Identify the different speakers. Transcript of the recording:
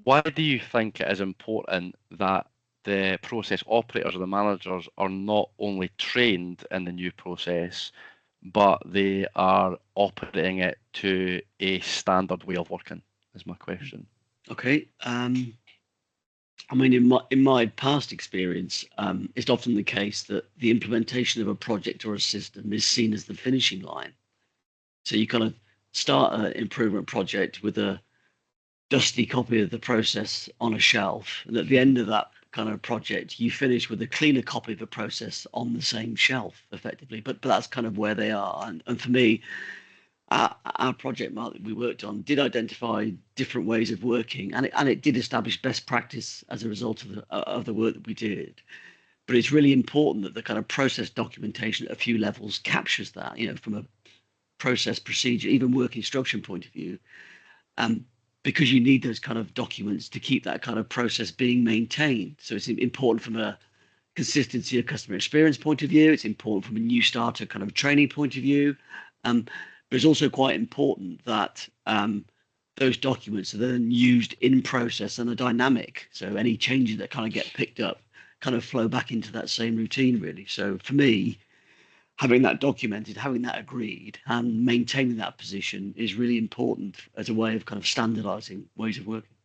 Speaker 1: Why do you think it is important that the process operators or the managers are not only trained in the new process, but they are operating it to a standard way of working, is my question.
Speaker 2: Okay. I mean, in my past experience, it's often the case that the implementation of a project or a system is seen as the finishing line. So you kind of start an improvement project with a dusty copy of the process on a shelf, and at the end of that kind of project, you finish with a cleaner copy of the process on the same shelf, effectively. But that's kind of where they are. And for me, our project, Mark, that we worked on did identify different ways of working, and it did establish best practice as a result of the work that we did. But it's really important that the kind of process documentation at a few levels captures that, from a process procedure, even work instruction point of view, because you need those kind of documents to keep that kind of process being maintained. So it's important from a consistency of customer experience point of view. It's important from a new starter kind of training point of view. But it's also quite important that those documents are then used in process and are dynamic. So any changes that kind of get picked up kind of flow back into that same routine, really. So for me, having that documented, having that agreed, and maintaining that position is really important as a way of kind of standardizing ways of working.